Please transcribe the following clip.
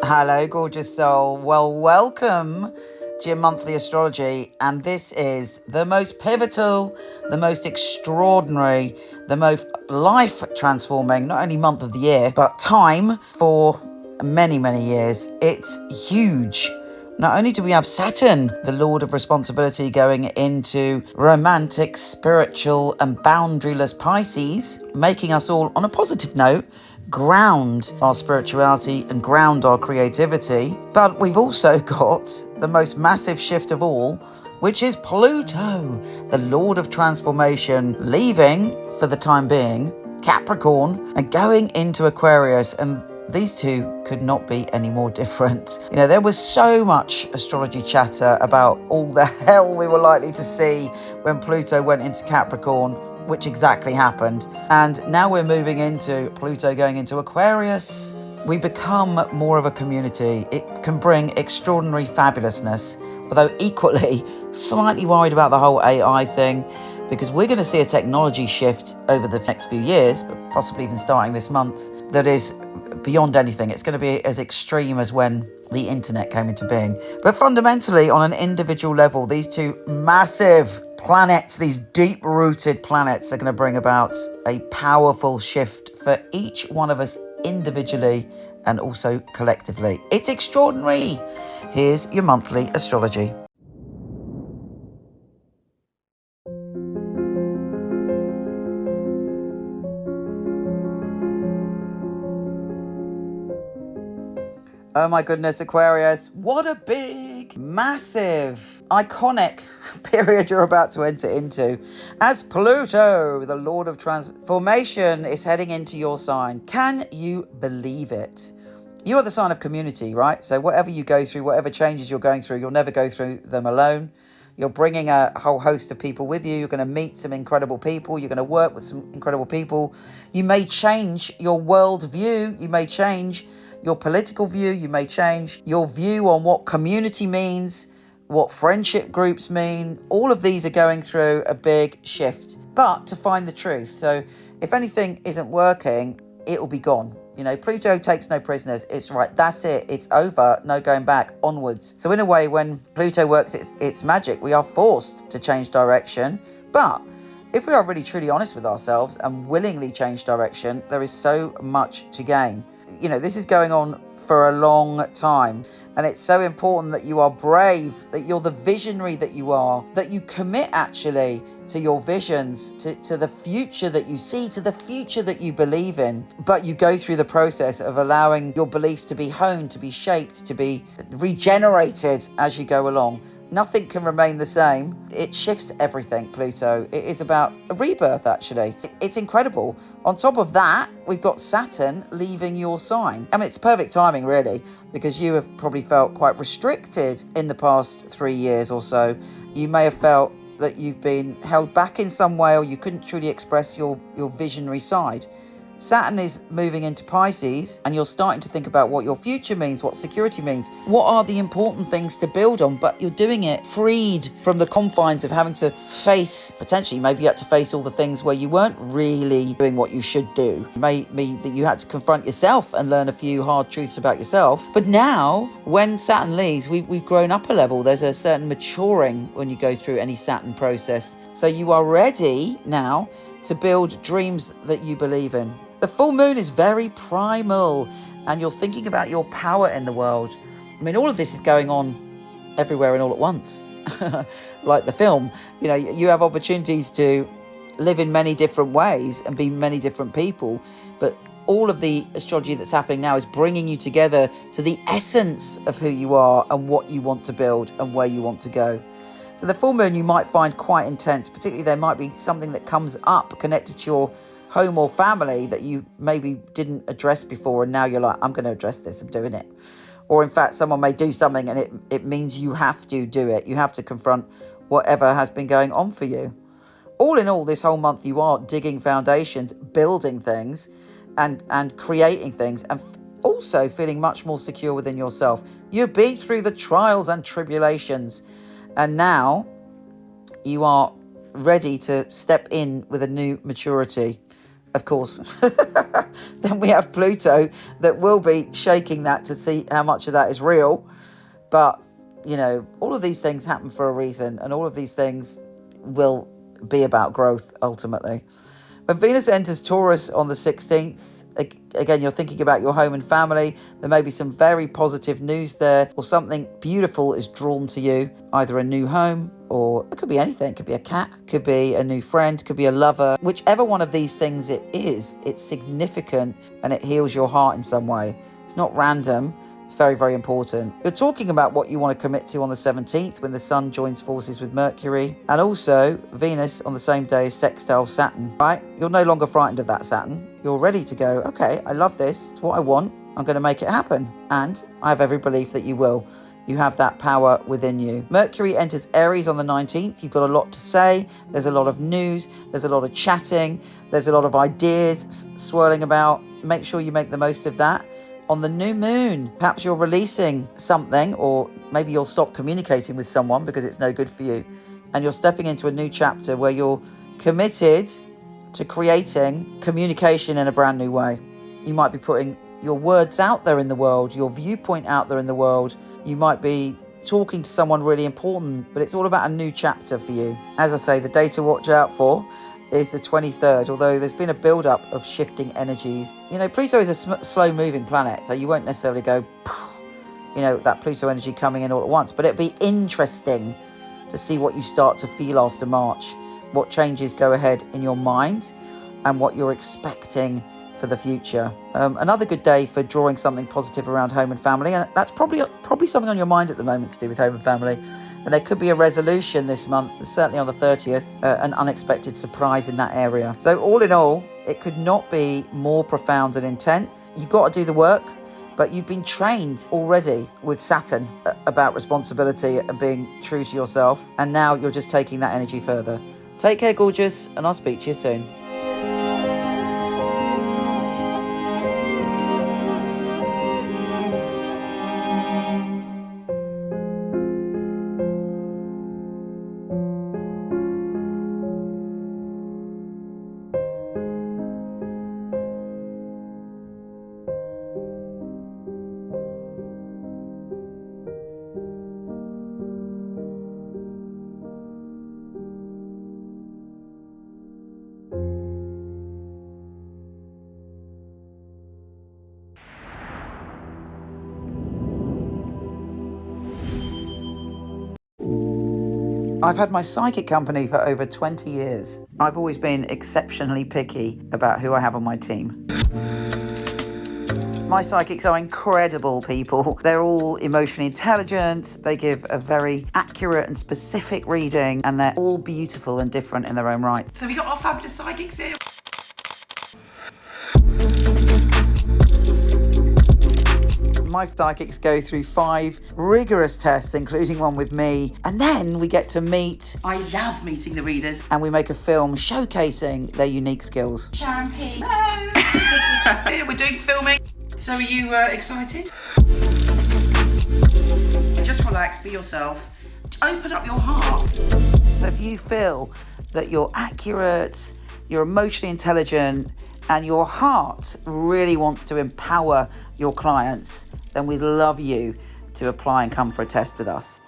Hello, gorgeous soul. Well, welcome to your monthly astrology. And this is the most pivotal, the most extraordinary, the most life transforming, not only month of the year, but time for many, many years. It's huge. Not only do we have Saturn, the Lord of Responsibility, going into romantic, spiritual, and boundaryless Pisces, making us all, on a positive note, ground our spirituality and ground our creativity. But we've also got the most massive shift of all, which is Pluto, the Lord of Transformation, leaving, for the time being, Capricorn and going into Aquarius. And these two could not be any more different. You know, there was so much astrology chatter about all the hell we were likely to see when Pluto went into Capricorn, which exactly happened. And now we're moving into Pluto going into Aquarius. We become more of a community. It can bring extraordinary fabulousness, although equally slightly worried about the whole AI thing, because we're going to see a technology shift over the next few years, but possibly even starting this month, that is beyond anything. It's going to be as extreme as when the internet came into being. But fundamentally, on an individual level, these two massive planets, these deep-rooted planets, are going to bring about a powerful shift for each one of us individually and also collectively. It's extraordinary. Here's your monthly astrology. Oh my goodness, Aquarius, what a big, massive, iconic period you're about to enter into as Pluto, the Lord of Transformation, is heading into your sign. Can you believe it? You are the sign of community, right? So whatever you go through, whatever changes you're going through, you'll never go through them alone. You're bringing a whole host of people with you. You're going to meet some incredible people. You're going to work with some incredible people. You may change your worldview. You may change your political view. You may change your view on what community means, what friendship groups mean. All of these are going through a big shift, but to find the truth. So if anything isn't working, it will be gone. You know, Pluto takes no prisoners. It's right. That's it. It's over. No going back. Onwards. So in a way, when Pluto works its magic, we are forced to change direction. But if we are really truly honest with ourselves and willingly change direction, there is so much to gain. You know, this is going on for a long time, and it's so important that you are brave, that you're the visionary that you are, that you commit actually to your visions, to the future that you see, to the future that you believe in. But you go through the process of allowing your beliefs to be honed, to be shaped, to be regenerated as you go along. Nothing can remain the same. It shifts everything, Pluto. It is about a rebirth, actually. It's incredible. On top of that, we've got Saturn leaving your sign. I mean, it's perfect timing, really, because you have probably felt quite restricted in the past 3 years or so. You may have felt that you've been held back in some way, or you couldn't truly express your visionary side. Saturn is moving into Pisces, and you're starting to think about what your future means, what security means, what are the important things to build on, but you're doing it freed from the confines of having to face, potentially, maybe you had to face all the things where you weren't really doing what you should do. Maybe that you had to confront yourself and learn a few hard truths about yourself. But now, when Saturn leaves, we've grown up a level. There's a certain maturing when you go through any Saturn process. So you are ready now to build dreams that you believe in. The full moon is very primal, and you're thinking about your power in the world. I mean, all of this is going on everywhere and all at once. Like the film, you know, you have opportunities to live in many different ways and be many different people. But all of the astrology that's happening now is bringing you together to the essence of who you are and what you want to build and where you want to go. So the full moon you might find quite intense, particularly there might be something that comes up connected to your home or family that you maybe didn't address before, and now you're like, I'm going to address this, I'm doing it. Or in fact, someone may do something and it means you have to do it. You have to confront whatever has been going on for you. All in all, this whole month you are digging foundations, building things and creating things, and also feeling much more secure within yourself. You've been through the trials and tribulations, and now you are ready to step in with a new maturity, of course, then we have Pluto that will be shaking that to see how much of that is real. But, all of these things happen for a reason, and all of these things will be about growth ultimately. When Venus enters Taurus on the 16th, again, you're thinking about your home and family. There may be some very positive news there, or something beautiful is drawn to you, either a new home, or it could be anything. It could be a cat, could be a new friend, could be a lover. Whichever one of these things it is, it's significant and it heals your heart in some way. It's not random. It's very, very important. You're talking about what you want to commit to on the 17th when the Sun joins forces with Mercury. And also, Venus on the same day is sextile Saturn, right? You're no longer frightened of that Saturn. You're ready to go, okay, I love this. It's what I want. I'm going to make it happen. And I have every belief that you will. You have that power within you. Mercury enters Aries on the 19th. You've got a lot to say. There's a lot of news. There's a lot of chatting. There's a lot of ideas swirling about. Make sure you make the most of that. On the new moon, perhaps you're releasing something, or maybe you'll stop communicating with someone because it's no good for you. And you're stepping into a new chapter where you're committed to creating communication in a brand new way. You might be putting your words out there in the world, your viewpoint out there in the world. You might be talking to someone really important, but it's all about a new chapter for you. As I say, the day to watch out for is the 23rd, although there's been a build-up of shifting energies. Pluto is a slow-moving planet, so you won't necessarily go, that Pluto energy coming in all at once. But it'd be interesting to see what you start to feel after March, what changes go ahead in your mind, and what you're expecting for the future. Another good day for drawing something positive around home and family, and that's probably something on your mind at the moment to do with home and family. And there could be a resolution this month, certainly on the 30th, an unexpected surprise in that area. So all in all, it could not be more profound and intense. You've got to do the work, but you've been trained already with Saturn about responsibility and being true to yourself. And now you're just taking that energy further. Take care, gorgeous, and I'll speak to you soon. I've had my psychic company for over 20 years. I've always been exceptionally picky about who I have on my team. My psychics are incredible people. They're all emotionally intelligent. They give a very accurate and specific reading, and they're all beautiful and different in their own right. So we got our fabulous psychics here. My psychics go through 5 rigorous tests, including one with me, and then we get to meet. I love meeting the readers. And we make a film showcasing their unique skills. Sharon P. Here we're doing filming. So are you excited? Just relax, be yourself. Open up your heart. So if you feel that you're accurate, you're emotionally intelligent, and your heart really wants to empower your clients, then we'd love you to apply and come for a test with us.